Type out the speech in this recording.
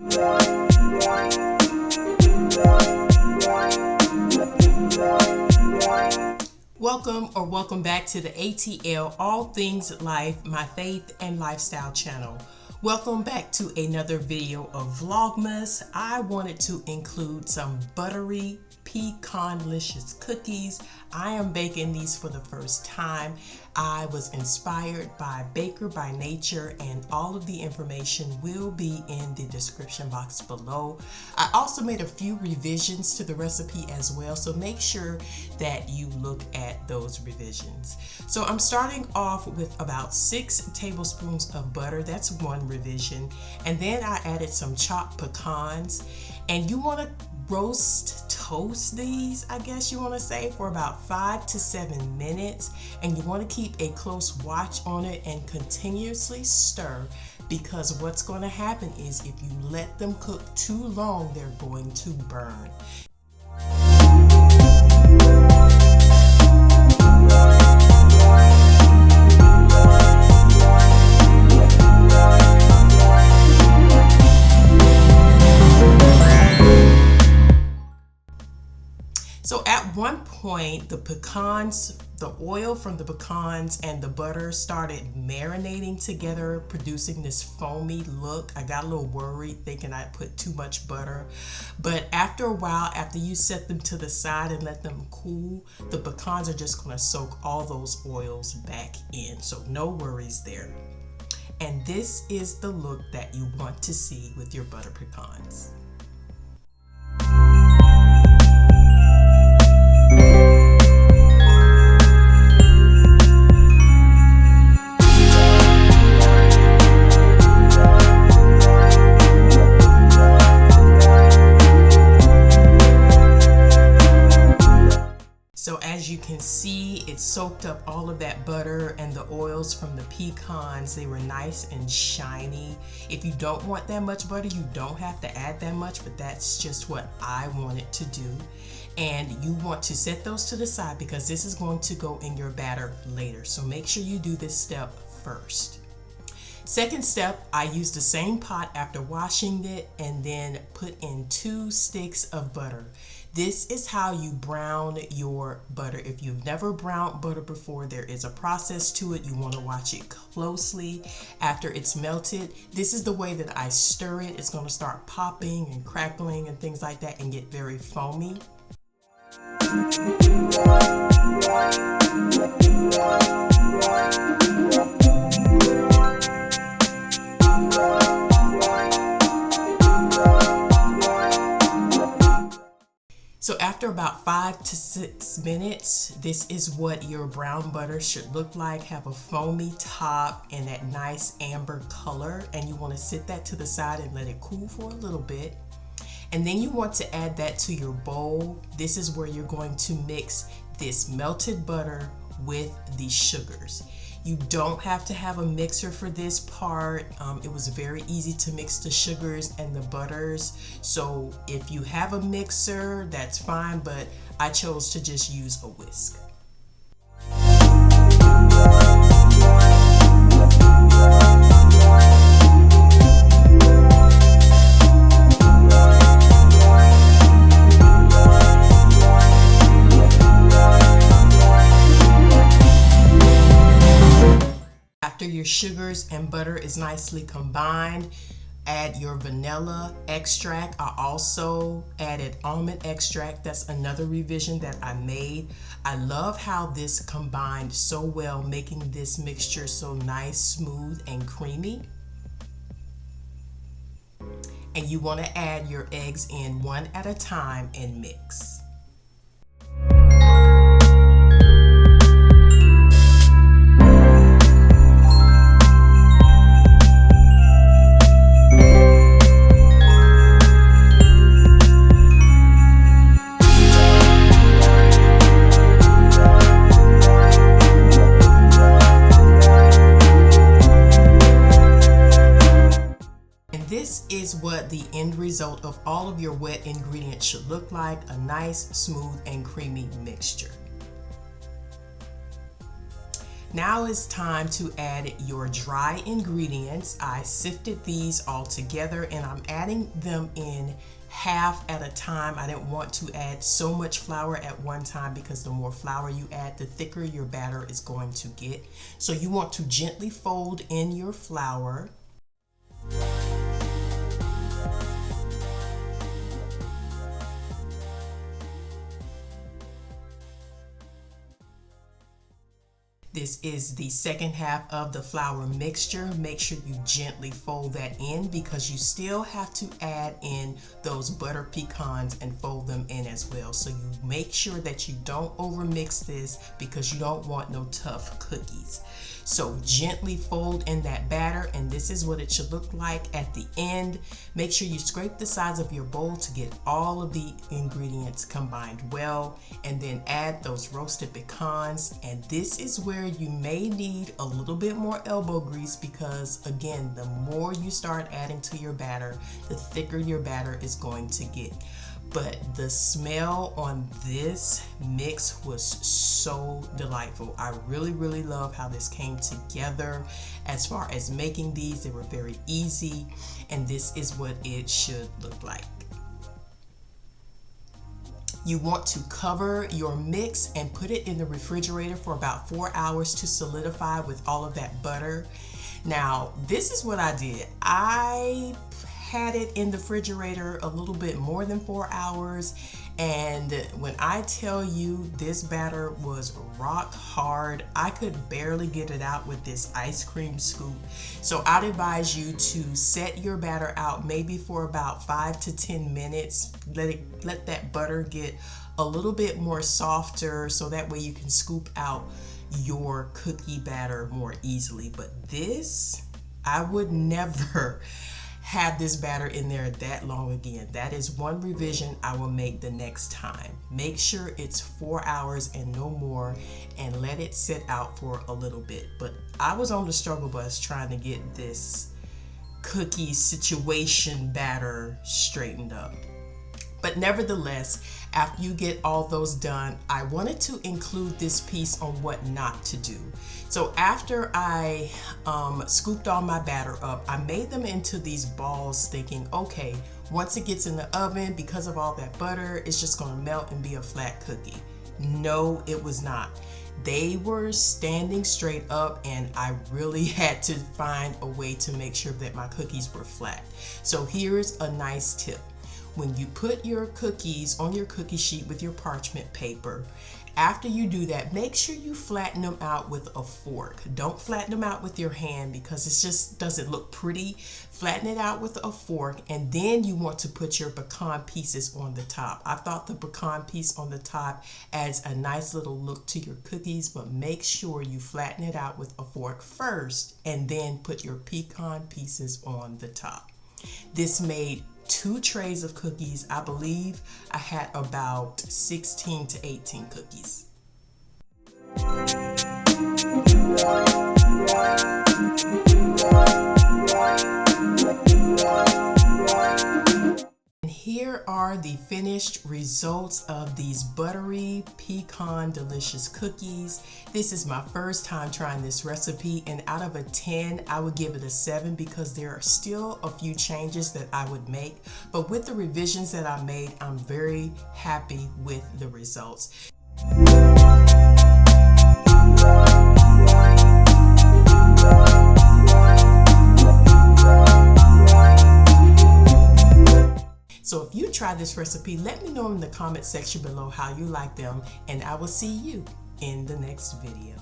Welcome back to the ATL All Things Life, my faith and lifestyle channel. Welcome back to another video of Vlogmas. I wanted to include some buttery pecan-licious cookies. I am baking these for the first time. I was inspired by Baker by Nature, and all of the information will be in the description box below. I also made a few revisions to the recipe as well, so make sure that you look at those revisions. So I'm starting off with about 6 tablespoons of butter. That's one revision. And then I added some chopped pecans, and you want to toast these, I guess you want to say, for about 5 to 7 minutes, and you want to keep a close watch on it and continuously stir, because what's going to happen is if you let them cook too long, they're going to burn. So at one point, the oil from the pecans and the butter started marinating together, producing this foamy look. I got a little worried thinking I put too much butter. But after a while, after you set them to the side and let them cool, the pecans are just going to soak all those oils back in. So no worries there. And this is the look that you want to see with your butter pecans. So as you can see, it soaked up all of that butter and the oils from the pecans. They were nice and shiny. If you don't want that much butter, you don't have to add that much, but that's just what I wanted to do. And you want to set those to the side because this is going to go in your batter later. So make sure you do this step first. Second step, I used the same pot after washing it and then put in 2 sticks of butter. This is how you brown your butter. If you've never browned butter before, there is a process to it. You want to watch it closely after it's melted. This is the way that I stir it. It's going to start popping and crackling and things like that and get very foamy. So after about 5 to 6 minutes, this is what your brown butter should look like. Have a foamy top and that nice amber color. And you want to sit that to the side and let it cool for a little bit. And then you want to add that to your bowl. This is where you're going to mix this melted butter with the sugars. You don't have to have a mixer for this part. It was very easy to mix the sugars and the butters. So if you have a mixer, that's fine, but I chose to just use a whisk. After your sugars and butter is nicely combined, add your vanilla extract. I also added almond extract. That's another revision that I made. I love how this combined so well, making this mixture so nice, smooth, and creamy. And you want to add your eggs in one at a time and mix. This is what the end result of all of your wet ingredients should look like, a nice, smooth, and creamy mixture. Now it's time to add your dry ingredients. I sifted these all together and I'm adding them in half at a time. I didn't want to add so much flour at one time because the more flour you add, the thicker your batter is going to get. So you want to gently fold in your flour. This is the second half of the flour mixture. Make sure you gently fold that in because you still have to add in those butter pecans and fold them in as well. So you make sure that you don't overmix this because you don't want no tough cookies. So gently fold in that batter, and this is what it should look like at the end. Make sure you scrape the sides of your bowl to get all of the ingredients combined well, and then add those roasted pecans. And this is where you may need a little bit more elbow grease because, again, the more you start adding to your batter, the thicker your batter is going to get. But the smell on this mix was so delightful. I really love how this came together. As far as making these, they were very easy, and this is what it should look like. You want to cover your mix and put it in the refrigerator for about 4 hours to solidify with all of that butter. Now, this is what I did. I had it in the refrigerator a little bit more than 4 hours, and when I tell you this batter was rock hard, I could barely get it out with this ice cream scoop. So I'd advise you to set your batter out maybe for about 5 to 10 minutes. Let that butter get a little bit more softer so that way you can scoop out your cookie batter more easily. But this, I would never have this batter in there that long again. That is one revision I will make the next time. Make sure it's 4 hours and no more, and let it sit out for a little bit. But I was on the struggle bus trying to get this cookie situation batter straightened up. But nevertheless, after you get all those done, I wanted to include this piece on what not to do. So after I scooped all my batter up, I made them into these balls thinking, okay, once it gets in the oven, because of all that butter, it's just gonna melt and be a flat cookie. No, it was not. They were standing straight up, and I really had to find a way to make sure that my cookies were flat. So here's a nice tip. When you put your cookies on your cookie sheet with your parchment paper, after you do that, make sure you flatten them out with a fork. Don't flatten them out with your hand because it just doesn't look pretty. Flatten it out with a fork, and then you want to put your pecan pieces on the top. I thought the pecan piece on the top adds a nice little look to your cookies, but make sure you flatten it out with a fork first and then put your pecan pieces on the top. This made 2 trays of cookies. I believe I had about 16 to 18 cookies. And here are the finished results of these buttery pecan delicious cookies. This is my first time trying this recipe, and out of a 10, I would give it a 7 because there are still a few changes that I would make. But with the revisions that I made, I'm very happy with the results. So if you try this recipe, let me know in the comment section below how you like them, and I will see you in the next video.